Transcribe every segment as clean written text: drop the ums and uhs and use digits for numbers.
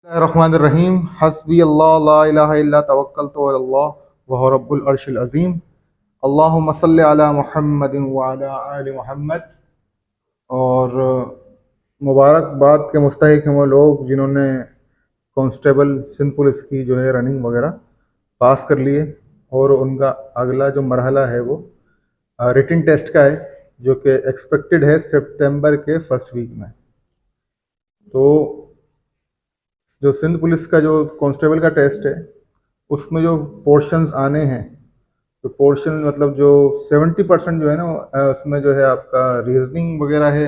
रहमानिर्रहीम हस्बी अल्लाह ला इलाहा इल्ला तवक्कलतु अलल्लाह वहुवा रब्बुल अर्शिल अज़ीम। अल्लाहुम्मा सल्लि अला मुहम्मदिन व अला आलि मुहम्मद। और मुबारकबाद के मुस्तहिक हैं वो लोग जिन्होंने कांस्टेबल सिंध पुलिस की जो है रनिंग वगैरह पास कर लिए, और उनका अगला जो मरहला है वो रिटन टेस्ट का है, जो कि एक्सपेक्टेड है सितंबर के फर्स्ट वीक में। तो जो सिंध पुलिस का जो कांस्टेबल का टेस्ट है उसमें जो पोर्शंस आने हैं, तो पोर्शन मतलब जो 70% जो है ना उसमें जो है आपका रीजनिंग वगैरह है।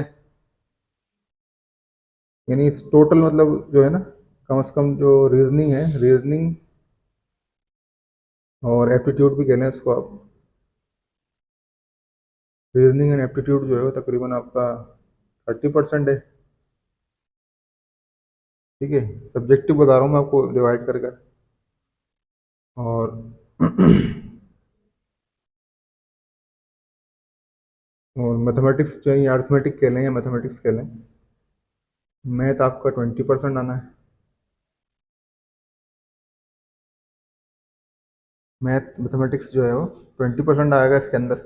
यानी इस टोटल मतलब जो है ना, कम से कम जो रीजनिंग है, रीजनिंग और एप्टीट्यूड भी कह लें इसको आप, रीजनिंग एंड एप्टीट्यूड जो है वो तकरीबन आपका 30% है। ठीक है, सब्जेक्टिव बता रहा हूँ मैं आपको डिवाइड कर कर। और और मैथमेटिक्स चाहिए, अर्थमेटिक कह लें या मैथमेटिक्स कह लें, मैथ आपका 20% आना है। मैथमेटिक्स जो है वो 20% आएगा इसके अंदर।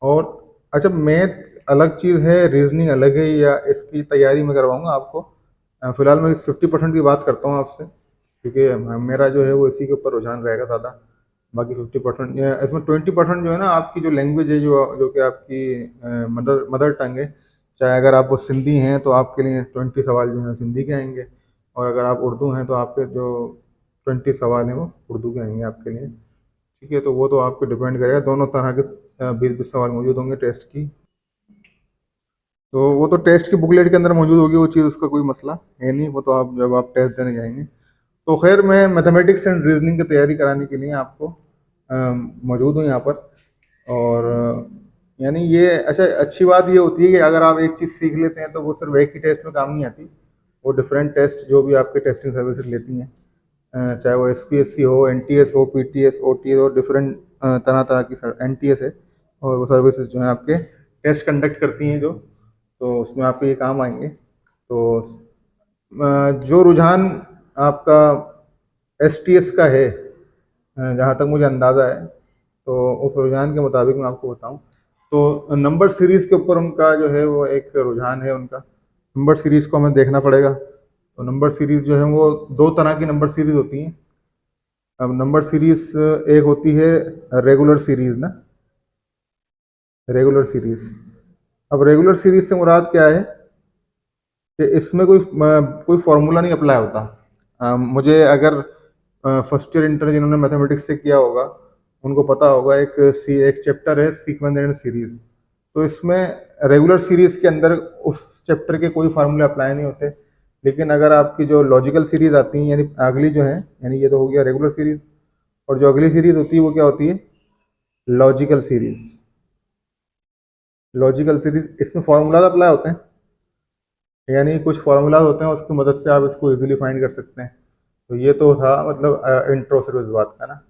और अच्छा, मैथ अलग चीज़ है, रीजनिंग अलग है, या इसकी तैयारी मैं करवाऊंगा आपको। फिलहाल मैं इस 50% की बात करता हूँ आपसे, क्योंकि मेरा जो है वो इसी के ऊपर रुझान रहेगा ज़्यादा। बाकी 50% इसमें 20% जो है ना आपकी जो लैंग्वेज है, जो जो कि आपकी मदर मदर टंग है। चाहे अगर आप वो सिंधी हैं तो आपके लिए 20 सवाल जो हैं सिंधी के आएंगे, और अगर आप उर्दू हैं तो आपके जो 20 सवाल हैं वो उर्दू के आएंगे आपके लिए। ठीक है, तो वो तो आपको डिपेंड करेगा, दोनों तरह के 20-20 सवाल मौजूद होंगे टेस्ट की। तो वो तो टेस्ट की बुकलेट के अंदर मौजूद होगी वो चीज़, उसका कोई मसला है नहीं, वो तो आप जब आप टेस्ट देने जाएंगे। तो खैर, मैं मैथमेटिक्स एंड रीजनिंग की तैयारी कराने के लिए आपको मौजूद हूँ यहाँ पर। और यानी ये अच्छा, अच्छी बात ये होती है कि अगर आप एक चीज़ सीख लेते हैं तो वो सिर्फ एक ही टेस्ट में काम नहीं आती। वो डिफरेंट टेस्ट जो भी आपके टेस्टिंग सर्विसेज लेती हैं, चाहे वो SPSC हो, NTS हो, PTS, OTS हो, डिफरेंट तरह तरह की NTS है, और वो सर्विसेज जो हैं आपके टेस्ट कंडक्ट करती हैं जो, तो उसमें आपके ये काम आएंगे। तो जो रुझान आपका STS का है, जहाँ तक मुझे अंदाज़ा है, तो उस रुझान के मुताबिक मैं आपको बताऊं तो नंबर सीरीज़ के ऊपर उनका जो है वो एक रुझान है उनका। नंबर सीरीज़ को हमें देखना पड़ेगा। तो नंबर सीरीज़ जो है वो दो तरह की नंबर सीरीज़ होती हैं। अब नंबर सीरीज़ एक होती है रेगुलर सीरीज़ ना, रेगुलर सीरीज़। अब रेगुलर सीरीज़ से मुराद क्या है कि इसमें कोई फार्मूला नहीं अप्लाई होता। मुझे अगर फर्स्ट ईयर इंटर जिन्होंने मैथमेटिक्स से किया होगा उनको पता होगा, एक चैप्टर है सीक्वेंस एंड सीरीज। तो इसमें रेगुलर सीरीज के अंदर उस चैप्टर के कोई फार्मूले अप्लाई नहीं होते। लेकिन अगर आपकी जो लॉजिकल सीरीज आती है, यानी अगली जो है, यानी ये तो हो गया रेगुलर सीरीज, और जो अगली सीरीज होती है वो क्या होती है, लॉजिकल सीरीज। लॉजिकल सीरीज इसमें फार्मूलाज अप्लाई होते हैं, यानी कुछ फार्मूलाज होते हैं उसकी मदद से आप इसको इजीली फाइंड कर सकते हैं। तो ये तो था मतलब इंट्रो सिर्फ इस बात का ना।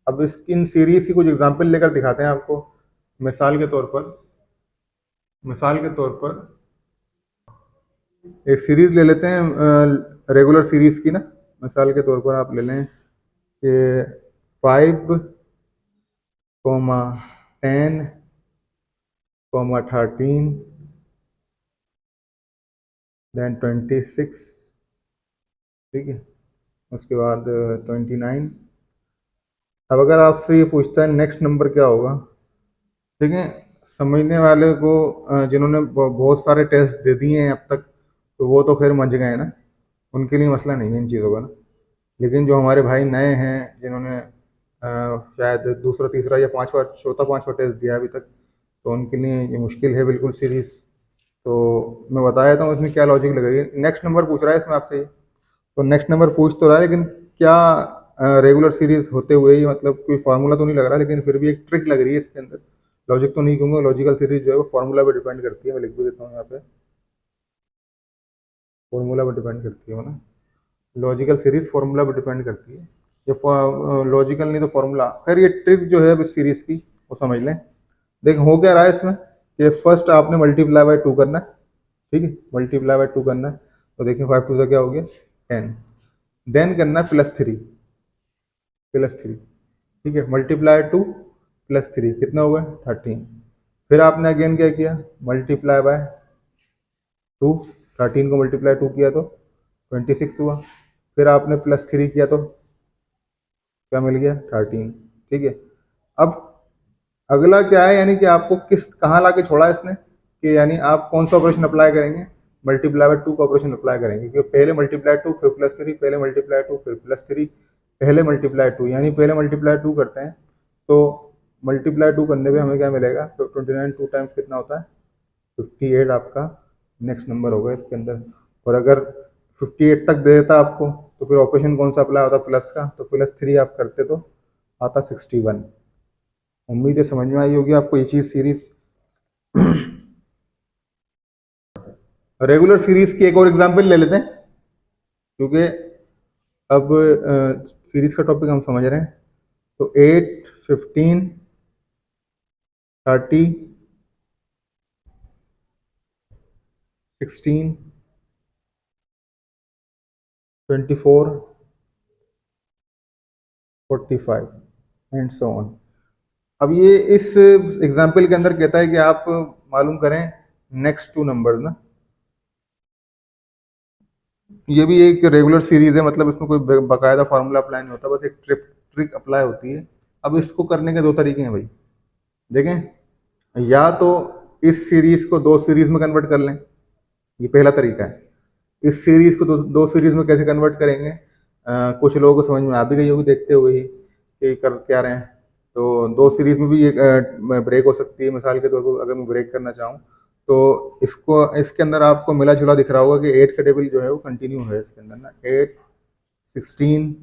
अब इस इन सीरीज की कुछ एग्जांपल लेकर दिखाते हैं आपको। मिसाल के तौर पर, मिसाल के तौर पर एक सीरीज ले लेते हैं रेगुलर सीरीज की ना। मिसाल के तौर पर आप ले लें कि 5, 10, 13, देन 26, ठीक है, उसके बाद 29। अब अगर आपसे ये पूछता है नेक्स्ट नंबर क्या होगा, ठीक है, समझने वाले को जिन्होंने बहुत सारे टेस्ट दे दिए हैं अब तक, तो वो तो खैर समझ गए हैं ना, उनके लिए मसला नहीं है इन चीज़ों का ना। लेकिन जो हमारे भाई नए हैं जिन्होंने शायद दूसरा तीसरा या पांचवा चौथा पांचवा टेस्ट दिया अभी तक, तो उनके लिए ये मुश्किल है बिल्कुल सीरीज। तो मैं बता देता हूँ इसमें क्या लॉजिक लगेगी। नेक्स्ट नंबर पूछ रहा है इसमें आपसे, तो नेक्स्ट नंबर पूछ तो रहा है, लेकिन क्या रेगुलर सीरीज होते हुए ही मतलब कोई फार्मूला तो नहीं लग रहा, लेकिन फिर भी एक ट्रिक लग रही है इसके अंदर। लॉजिक तो नहीं कहूँगा, लॉजिकल सीरीज जो है वो फार्मूला पे डिपेंड करती है। मैं लिख भी देता हूँ यहाँ पे, फार्मूला पे डिपेंड करती है वो ना। लॉजिकल सीरीज फार्मूला पे डिपेंड करती है। ये लॉजिकल नहीं तो फार्मूला। खैर ये ट्रिक जो है इस सीरीज की वो समझ लें। देख हो क्या रहा है इसमें कि फर्स्ट आपने मल्टीप्लाई बाय 2 करना है, ठीक है, मल्टीप्लाई बाय 2 करना है। तो देखिए 5 2 से क्या हो गया 10, देन करना +3, ठीक है, मल्टीप्लाई 2 +3 कितना होगा 13। फिर आपने अगेन क्या किया, मल्टीप्लाई बाय 2, 13 को मल्टीप्लाई 2 किया तो 26 हुआ। फिर आपने +3 किया तो क्या मिल गया 13, ठीक है। अब अगला क्या है, यानी कि आपको किस कहाँ ला के छोड़ा है इसने, कि यानी आप कौन सा ऑपरेशन अप्लाई करेंगे, मल्टीप्लाई बाय 2 का ऑपरेशन अप्लाई करेंगे, क्योंकि पहले मल्टीप्लाई 2 फिर +3, पहले मल्टीप्लाई 2 फिर +3, पहले मल्टीप्लाई 2, यानी पहले मल्टीप्लाई 2 करते हैं तो मल्टीप्लाई 2 करने पे हमें क्या मिलेगा, तो 29 2 टाइम्स कितना होता है 58 आपका नेक्स्ट नंबर होगा इसके अंदर। और अगर 58 तक दे देता आपको तो फिर ऑपरेशन कौन सा अप्लाई होता प्लस का, तो +3 आप करते तो आता 61। उम्मीद है समझ में आई होगी आपको ये चीज़ सीरीज। रेगुलर सीरीज की एक और एग्जांपल ले लेते हैं, क्योंकि अब सीरीज का टॉपिक हम समझ रहे हैं। तो 8, 15, 30, 16, 24, 45 एंड सो ऑन। अब ये इस एग्जाम्पल के अंदर कहता है कि आप मालूम करें नेक्स्ट 2 नंबर्स ना। ये भी एक रेगुलर सीरीज है, मतलब इसमें कोई बाकायदा फार्मूला अप्लाई नहीं होता, बस एक ट्रिक अप्लाई होती है। अब इसको करने के दो तरीके हैं भाई, देखें, या तो इस सीरीज को दो सीरीज में कन्वर्ट कर लें, ये पहला तरीका है। इस सीरीज को दो सीरीज में कैसे कन्वर्ट करेंगे, कुछ लोगों को समझ में आ भी गई होगी देखते हुए ही कि कर क्या रहे हैं। तो दो सीरीज में भी एक ब्रेक हो सकती है, मिसाल के तौर पर अगर मैं ब्रेक करना चाहूँ तो इसको इसके अंदर आपको मिला जुला दिख रहा होगा कि 8 का टेबल जो है वो कंटिन्यू है इसके अंदर ना, 8, 16,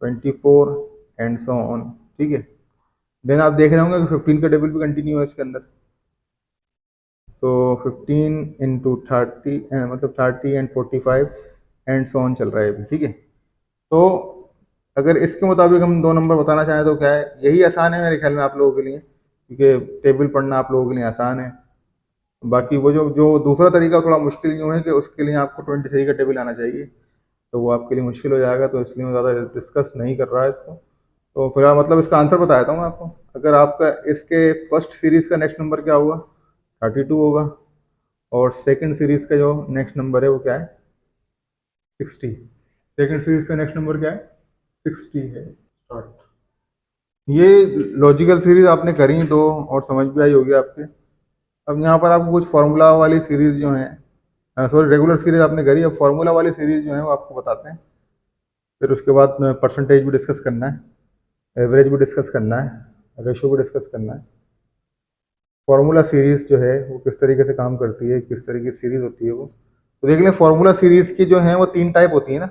24 एंड सो ऑन, ठीक है। देन आप देख रहे होंगे कि 15 का टेबल भी कंटिन्यू है इसके अंदर। तो 15 इंटू 30 मतलब 30 एंड 45 एंड सो ऑन चल रहा है अभी, ठीक है। तो अगर इसके मुताबिक हम दो नंबर बताना चाहें तो क्या है, यही आसान है मेरे ख्याल में आप लोगों के लिए, क्योंकि टेबल पढ़ना आप लोगों के लिए आसान है। बाकी वो जो जो दूसरा तरीका थोड़ा मुश्किल यूँ है कि उसके लिए आपको 23 का टेबल आना चाहिए, तो वो आपके लिए मुश्किल हो जाएगा, तो इसलिए मैं ज़्यादा डिस्कस नहीं कर रहा है इसको। तो फिर मतलब इसका आंसर बता देता हूँ मैं आपको। अगर आपका इसके फर्स्ट सीरीज का नेक्स्ट नंबर क्या होगा 32 होगा, और सेकंड सीरीज का जो नेक्स्ट नंबर है वो क्या है 60। सेकंड सीरीज का नेक्स्ट नंबर क्या है 60 है। स्टार्ट। ये लॉजिकल सीरीज आपने करी तो और समझ भी आई होगी आपके। अब यहाँ पर आपको कुछ फार्मूला वाली सीरीज जो है, सॉरी रेगुलर सीरीज आपने करी, अब फार्मूला वाली सीरीज जो है वो आपको बताते हैं। फिर उसके बाद परसेंटेज भी डिस्कस करना है, एवरेज भी डिस्कस करना है, रेशो भी डिस्कस करना है। फार्मूला सीरीज जो है वो किस तरीके से काम करती है, किस तरीके की सीरीज होती है वो, तो देख लें। फार्मूला सीरीज की जो है वो 3 टाइप होती है ना,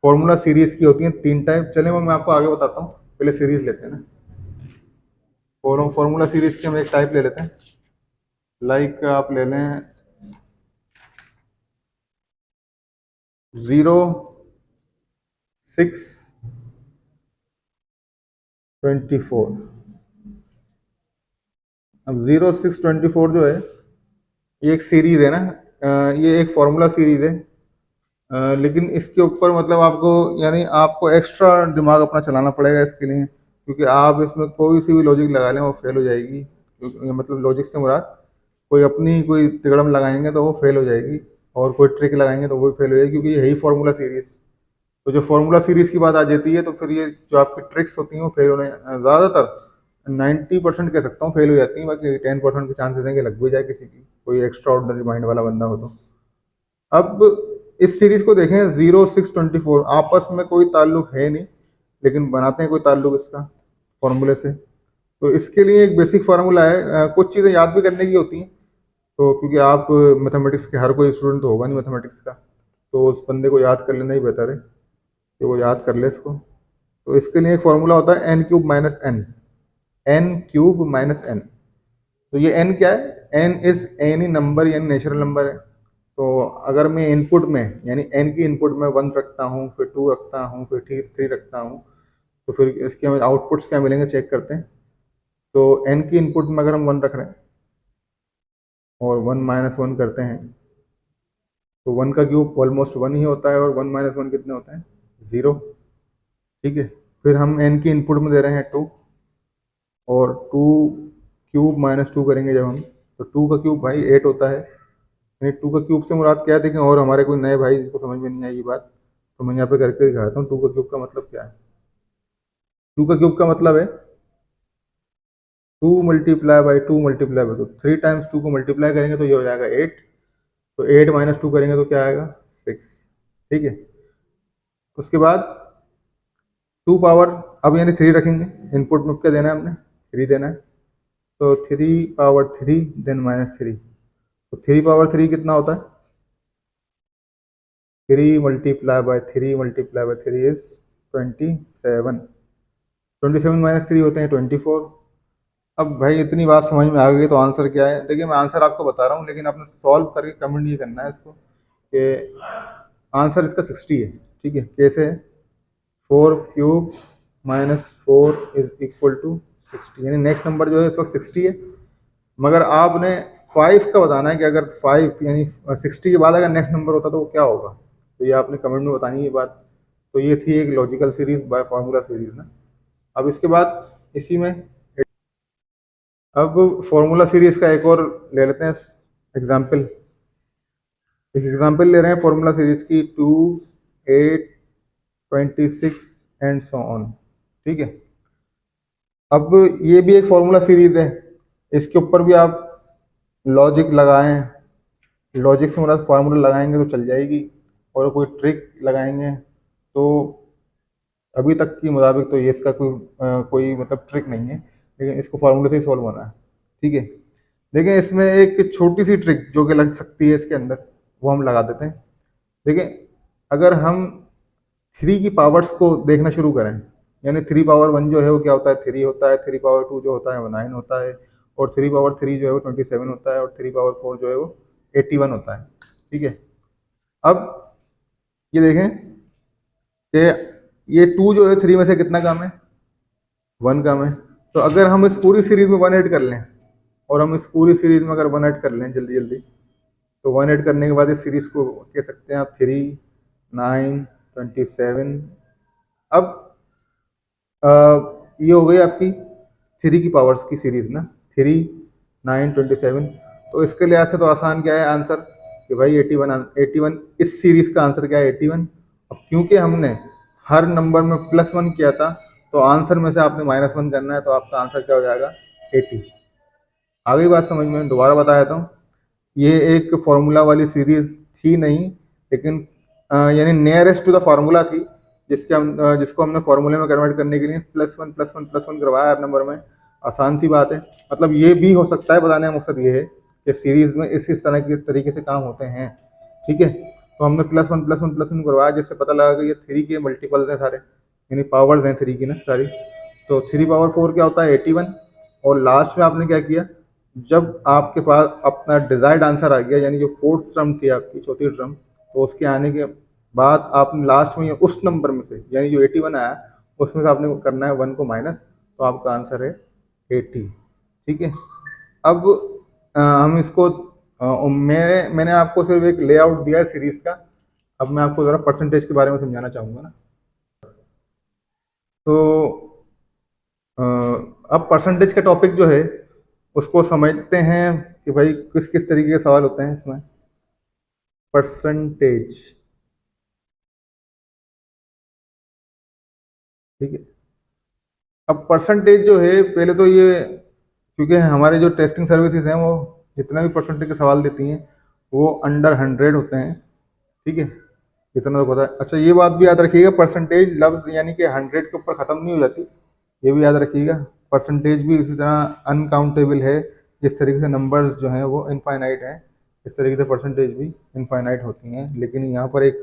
फार्मूला सीरीज की होती है 3 टाइप। चले वो मैं आपको आगे बताता हूँ, पहले सीरीज लेते हैं ना। फार्मूला सीरीज की हम एक टाइप ले लेते हैं, लाइक आप ले लें 0, 6, 24। अब 0, 6, 24 जो है ये एक सीरीज है ना, ये एक फार्मूला सीरीज है। लेकिन इसके ऊपर मतलब आपको यानी आपको एक्स्ट्रा दिमाग अपना चलाना पड़ेगा इसके लिए, क्योंकि आप इसमें कोई सी भी लॉजिक लगा लें वो फेल हो जाएगी। क्योंकि मतलब लॉजिक से मुराद कोई अपनी कोई तिकड़म लगाएंगे तो वो फेल हो जाएगी, और कोई ट्रिक लगाएंगे तो वो भी फेल हो जाएगी, क्योंकि यही फार्मूला सीरीज। तो जो फार्मूला सीरीज की बात आ जाती है तो फिर ये जो आपकी ट्रिक्स होती हैं वो फेल होने ज़्यादातर 90% कह सकता हूँ फेल हो जाती हैं। बाकी 10% के चांसेस हैं कि लग भी जाए किसी की, कोई एक्स्ट्रा ऑर्डनरी माइंड वाला बंदा हो तो। अब इस सीरीज को देखें 0, 6, 24 आपस में कोई ताल्लुक है नहीं, लेकिन बनाते हैं कोई ताल्लुक इसका फॉर्मूले से। तो इसके लिए एक बेसिक फार्मूला है, कुछ चीज़ें याद भी करने की होती हैं। तो क्योंकि आप मैथमेटिक्स के हर कोई स्टूडेंट तो होगा नहीं मैथमेटिक्स का, तो उस बंदे को याद कर लेना ही बेहतर है कि वो याद कर ले इसको। तो इसके लिए एक फार्मूला होता है n³ - n, n³ - n। तो ये n क्या है, n इज एनी नंबर, यानी नेचुरल नंबर है। तो अगर मैं इनपुट में यानी n की इनपुट में 1 रखता हूँ, फिर 2 रखता हूँ, फिर 3 रखता हूँ, तो फिर इसके हमें आउटपुट्स क्या मिलेंगे चेक करते हैं। तो n की इनपुट में अगर हम 1 रख रहे हैं और 1 - 1 करते हैं तो 1 का क्यूब ऑलमोस्ट 1 ही होता है, और 1 माइनस 1 कितने होते हैं? 0। ठीक है, फिर हम n की इनपुट में दे रहे हैं 2, और 2 क्यूब माइनस 2 करेंगे जब हम, तो 2 का क्यूब भाई 8 होता है। यानी 2 का क्यूब से मुराद क्या है देखें, और हमारे कोई नए भाई जिसको समझ में नहीं आई ये बात, तो मैं यहाँ पे करके दिखाता हूँ 2 का क्यूब का मतलब क्या है। 2 का क्यूब का मतलब है 2 multiply by 2 multiply by 2, 3 times 2 को मल्टीप्लाई करेंगे तो ये हो जाएगा 8, तो 8 माइनस 2 करेंगे तो क्या आएगा? 6। ठीक है, उसके बाद 2 पावर, अब यानी 3 रखेंगे इनपुट में, क्या देना है हमने? 3 देना है, तो 3 पावर 3 देन माइनस 3, तो 3 पावर 3 कितना होता है? 3 multiply by 3 multiply by 3 is 27। 27 minus 3 होते हैं 24। अब भाई इतनी बात समझ में आ गई तो आंसर क्या है? देखिए मैं आंसर आपको बता रहा हूँ, लेकिन आपने सॉल्व करके कमेंट ये करना है इसको कि आंसर इसका 60 है। ठीक है, कैसे है? 4 cube minus 4 is equal to 60, यानी नेक्स्ट नंबर जो है इस वक्त 60 है, मगर आपने 5 का बताना है कि अगर 5 यानी 60 के बाद अगर नेक्स्ट नंबर होता तो वो क्या होगा। तो ये आपने कमेंट में बतानी है ये बात। तो ये थी एक logical series by formula series ना। अब इसके बाद इसी में अब फॉर्मूला सीरीज का एक और ले लेते हैं एग्जाम्पल। एक एग्जाम्पल ले रहे हैं फॉर्मूला सीरीज की, 2, 8, 26 एंड सो ऑन। ठीक है, अब ये भी एक फॉर्मूला सीरीज है, इसके ऊपर भी आप लॉजिक लगाएं, लॉजिक से मतलब फार्मूला लगाएंगे तो चल जाएगी, और कोई ट्रिक लगाएंगे तो अभी तक के मुताबिक तो ये इसका कोई मतलब ट्रिक नहीं है, लेकिन इसको फार्मूले से ही सॉल्व होना है। ठीक है, देखिए इसमें एक छोटी सी ट्रिक जो कि लग सकती है इसके अंदर, वो हम लगा देते हैं। देखिए अगर हम 3 की पावर्स को देखना शुरू करें, यानी 3 पावर 1 जो है वो क्या होता है? 3 होता है, 3 पावर 2 जो होता है वो 9 होता है, और 3 पावर 3 जो है वो 27 होता है, और 3 पावर 4 जो है वो 81 होता है। ठीक है, अब ये देखें कि ये 2 जो है 3 में से कितना कम है? 1 कम है। तो अगर हम इस पूरी सीरीज में 1 ऐड कर लें, और हम इस पूरी सीरीज में अगर 1 ऐड कर लें जल्दी जल्दी, तो 1 ऐड करने के बाद इस सीरीज को कह सकते हैं आप 3, 9, 27। अब ये हो गई आपकी 3 की पावर्स की सीरीज ना, 3, 9, 27। तो इसके लिहाज से तो आसान क्या है आंसर कि भाई 81, 81 इस सीरीज का आंसर क्या है? 81। अब क्योंकि हमने हर नंबर में +1 किया था, तो आंसर में से आपने -1 करना है, तो आपका आंसर क्या हो जाएगा? 80। आ गई बात समझ में? दोबारा बता देता हूँ, ये एक फॉर्मूला वाली सीरीज थी नहीं, लेकिन यानी नियरेस्ट टू द फार्मूला थी, जिसको हमने फार्मूले में कन्वर्ट करने के लिए +1 करवाया हर नंबर में। आसान सी बात है, मतलब ये भी हो सकता है, बताने का मकसद ये है कि सीरीज में इस तरह के तरीके से काम होते हैं। ठीक है, तो हमने +1 करवाया, जिससे पता लगा कि ये 3 के मल्टीपल्स हैं सारे, यानी पावर्स हैं 3 की ना सारी। तो 3 पावर 4 क्या होता है? 81। और लास्ट में आपने क्या किया, जब आपके पास अपना डिजायर्ड आंसर आ गया, यानी जो फोर्थ टर्म थी आपकी, चौथी टर्म, तो उसके आने के बाद आपने लास्ट में उस नंबर में से, यानी जो 81 आया, उसमें से आपने करना है 1 को माइनस, तो आपका आंसर है 80। ठीक है, अब हम इसको मैंने आपको सिर्फ एक लेआउट दिया है सीरीज का। अब मैं आपको ज़रा परसेंटेज के बारे में समझाना चाहूँगा ना। तो अब परसेंटेज का टॉपिक जो है उसको समझते हैं कि भाई किस किस तरीके के सवाल होते हैं इसमें। परसेंटेज, ठीक है। अब परसेंटेज जो है, पहले तो ये, क्योंकि हमारे जो टेस्टिंग सर्विसेज हैं वो जितना भी परसेंटेज के सवाल देती हैं वो अंडर 100 होते हैं। ठीक है, इतना तो पता है। अच्छा ये बात भी याद रखिएगा, परसेंटेज लफ्ज यानी कि 100 के ऊपर ख़त्म नहीं हो जाती, ये भी याद रखिएगा। परसेंटेज भी इसी तरह अनकाउंटेबल है, जिस तरीके से नंबर्स जो हैं वो इनफाइनाइट हैं, इस तरीके से परसेंटेज भी इनफाइनाइट होती हैं। लेकिन यहाँ पर एक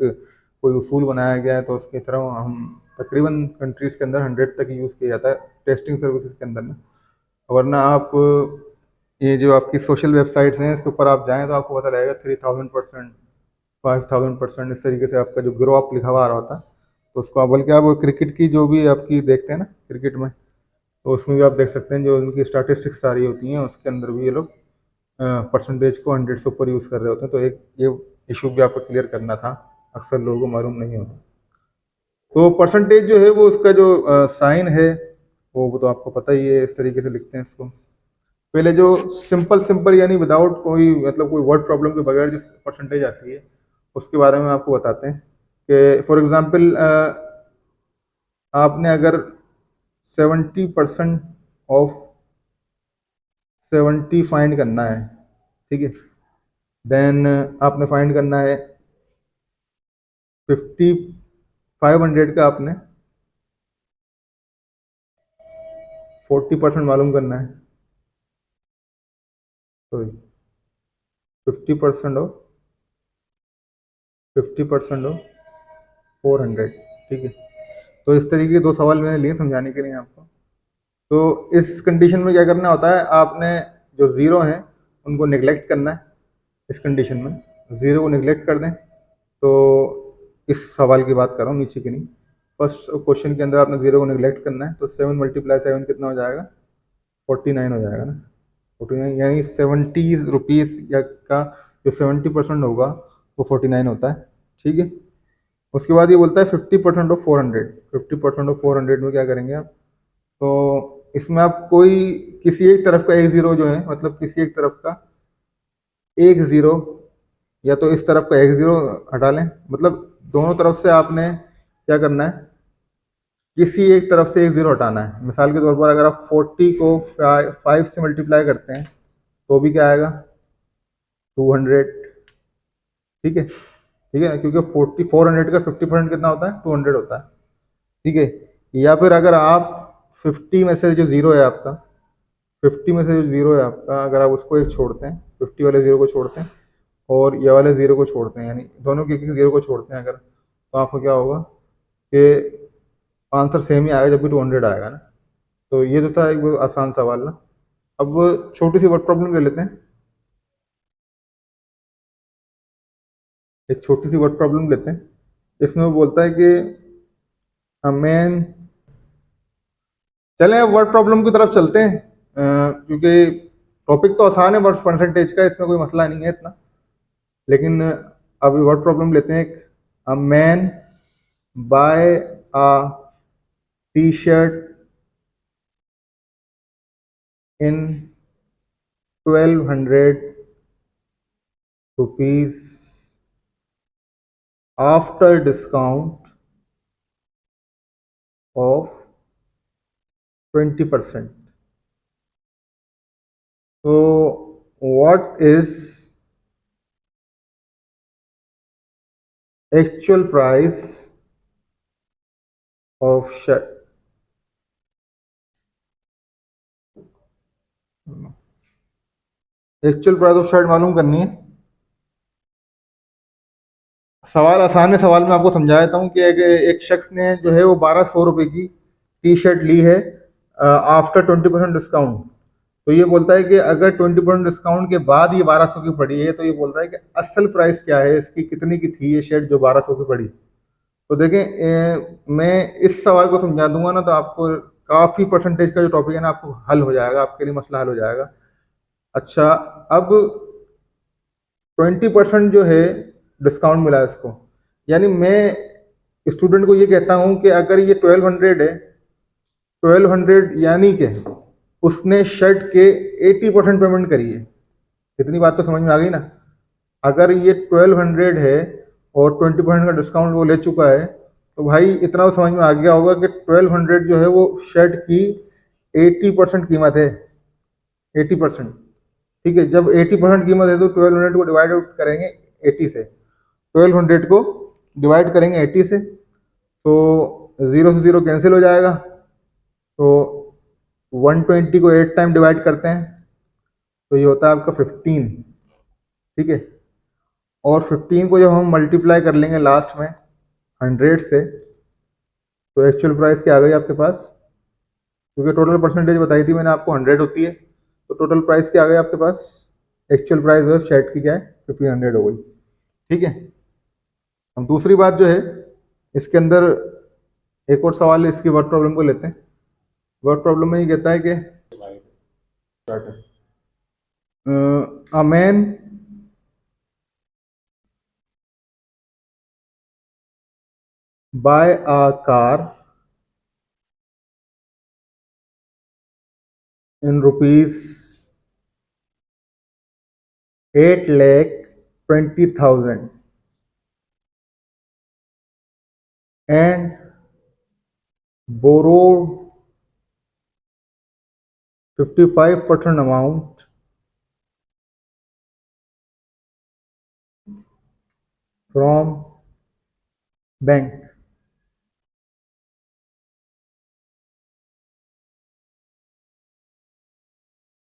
कोई उसूल बनाया गया है, तो उसकी तरह हम तकरीबन कंट्रीज़ के अंदर 100 तक यूज़ किया जाता है टेस्टिंग सर्विसेज के अंदर ना। वरना आप ये जो आपकी सोशल वेबसाइट्स हैं इसके ऊपर आप जाएँ तो आपको पता लगेगा 3000%, 5000%, इस तरीके से आपका जो ग्रो अप लिखा हुआ आ रहा होता है। तो उसको आप, बल्कि आप वो क्रिकेट की जो भी आपकी देखते हैं ना क्रिकेट में, तो उसमें भी आप देख सकते हैं जो उनकी स्टैटिस्टिक्स सारी होती हैं, उसके अंदर भी ये लोग परसेंटेज को 100 से ऊपर यूज़ कर रहे होते हैं। तो एक ये इशू भी आपको क्लियर करना था, अक्सर लोगों को मालूम नहीं होता। तो परसेंटेज जो है वो उसका जो साइन है वो तो आपको पता ही है, इस तरीके से लिखते हैं इसको। पहले जो सिंपल सिंपल यानी विदाउट कोई मतलब कोई वर्ड प्रॉब्लम के बगैर जो परसेंटेज आती है उसके बारे में आपको बताते हैं कि फॉर एग्जांपल आपने अगर 70% ऑफ 70 फाइंड करना है, ठीक है, देन आपने फाइंड करना है 500 का आपने 40% मालूम करना है, सॉरी 50% ऑफ 400, ठीक है। तो इस तरीके के दो सवाल मैंने लिए समझाने के लिए आपको। तो इस कंडीशन में क्या करना होता है, आपने जो ज़ीरो हैं उनको निगलेक्ट करना है। इस कंडीशन में ज़ीरो को निगलेक्ट कर दें। तो इस सवाल की बात कर रहा हूँ, नीचे की नहीं। फर्स्ट क्वेश्चन के अंदर आपने ज़ीरो को निगलेक्ट करना है, तो 7 × 7 कितना हो जाएगा, 49 हो जाएगा ना। 49 यानी 70 रुपीज़ या का जो 70% होगा वो 49 होता है, ठीक है। उसके बाद ये बोलता है 50% ऑफ 400। 50% ऑफ 400 में क्या करेंगे आप, तो इसमें आप कोई किसी एक तरफ का एक ज़ीरो जो है, मतलब किसी एक तरफ का एक ज़ीरो या तो इस तरफ का एक ज़ीरो हटा लें। मतलब दोनों तरफ से आपने क्या करना है, किसी एक तरफ से एक ज़ीरो हटाना है। मिसाल के तौर पर अगर आप 40 को 5 से मल्टीप्लाई करते हैं तो भी क्या आएगा, 200, ठीक है। ठीक है, क्योंकि 400 का 50% कितना होता है, 200 होता है, ठीक है। या फिर अगर आप 50 में से जो ज़ीरो है आपका, 50 में से जो ज़ीरो है आपका, अगर आप उसको एक छोड़ते हैं, 50 वाले ज़ीरो को छोड़ते हैं और ये वाले ज़ीरो को छोड़ते हैं, यानी दोनों के एक ज़ीरो को छोड़ते हैं अगर, तो आपको क्या होगा कि आंसर सेम ही आएगा जब भी 200 आएगा ना। तो ये तो था एक आसान सवाल ना। अब छोटी सी वर्ड प्रॉब्लम ले लेते हैं। एक छोटी सी वर्ड प्रॉब्लम लेते हैं। इसमें वो बोलता है कि मैन, चलें अब वर्ड प्रॉब्लम की तरफ चलते हैं, क्योंकि टॉपिक तो आसान है, वर्ड परसेंटेज का इसमें कोई मसला नहीं है इतना। लेकिन अब वर्ड प्रॉब्लम लेते हैं। A man buy a T shirt in 1200 rupees after discount of 20%. So what is actual price of shirt? Actual price of shirt मालूम करनी है। सवाल आसान है, सवाल मैं आपको समझा देता हूँ कि एक शख्स ने जो है वो 1200 रुपये की टी शर्ट ली है आफ्टर 20% डिस्काउंट। तो ये बोलता है कि अगर 20% डिस्काउंट के बाद ये 1200 की पड़ी है, तो ये बोल रहा है कि असल प्राइस क्या है इसकी, कितने की थी ये शर्ट जो 1200 की पड़ी। तो देखें मैं इस सवाल को समझा दूंगा ना, तो आपको काफ़ी परसेंटेज का जो टॉपिक है ना आपको हल हो जाएगा, आपके लिए मसला हल हो जाएगा। अच्छा, अब 20% जो है डिस्काउंट मिला है इसको, यानी मैं स्टूडेंट को ये कहता हूँ कि अगर ये 1200 है, 1200 यानी कि उसने शर्ट के 80% पेमेंट करी है। इतनी बात तो समझ में आ गई ना। अगर ये 1200 है और 20% का डिस्काउंट वो ले चुका है, तो भाई इतना तो समझ में आ गया होगा कि 1200 जो है वो शर्ट की 80% कीमत है। 80%, ठीक है। जब 80% कीमत है तो 1200 को डिवाइड आउट करेंगे 80 से, 1200 को डिवाइड करेंगे 80 से, तो ज़ीरो से ज़ीरो कैंसिल हो जाएगा। तो 120 को 8 टाइम डिवाइड करते हैं तो ये होता है आपका 15, ठीक है। और 15 को जब हम मल्टीप्लाई कर लेंगे लास्ट में 100 से, तो एक्चुअल प्राइस क्या आ गई आपके पास, क्योंकि टोटल परसेंटेज बताई थी मैंने आपको 100 होती है, तो टोटल प्राइस क्या आ गई आपके पास, एक्चुअल प्राइस जो है शर्ट की क्या है 1500 हो गई, ठीक है। हम दूसरी बात जो है इसके अंदर एक और सवाल है, इसकी वर्ड प्रॉब्लम को लेते हैं। वर्ड प्रॉब्लम में ये कहता है कि a man buy a car in rupees 8,20,000 and borrowed 55% amount from bank.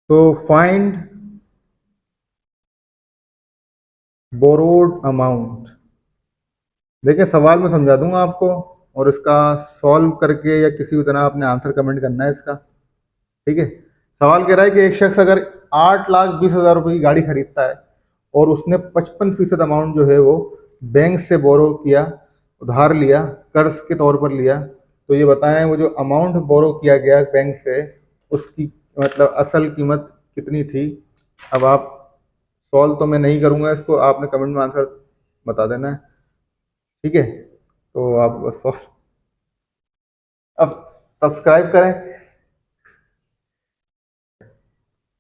So find borrowed amount. देखिए सवाल मैं समझा दूंगा आपको और इसका सॉल्व करके या किसी भी तरह आपने आंसर कमेंट करना है इसका। ठीक है। सवाल कह रहा है कि एक शख्स अगर 8,20,000 रुपए की गाड़ी खरीदता है और उसने 55% अमाउंट जो है वो बैंक से बोरो किया, उधार लिया, कर्ज के तौर पर लिया, तो ये बताएं वो जो अमाउंट बोरो किया गया बैंक से उसकी मतलब असल कीमत कितनी थी। अब आप सॉल्व तो मैं नहीं करूंगा इसको, आपने कमेंट में आंसर बता देना है। ठीक है, तो आप बस सॉल्व अब सब्सक्राइब करें।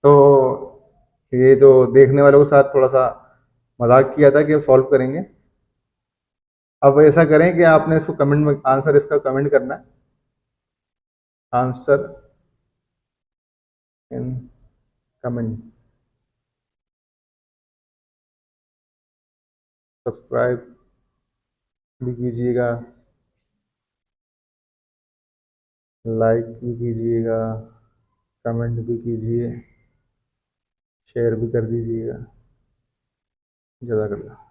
तो ये जो देखने वालों के साथ थोड़ा सा मजाक किया था कि अब सॉल्व करेंगे। अब ऐसा करें कि आपने इसको कमेंट में आंसर इसका कमेंट करना है, आंसर इन कमेंट। सब्सक्राइब भी कीजिएगा, लाइक भी कीजिएगा, कमेंट भी कीजिए, शेयर भी कर दीजिएगा। जज़ाकल्लाह।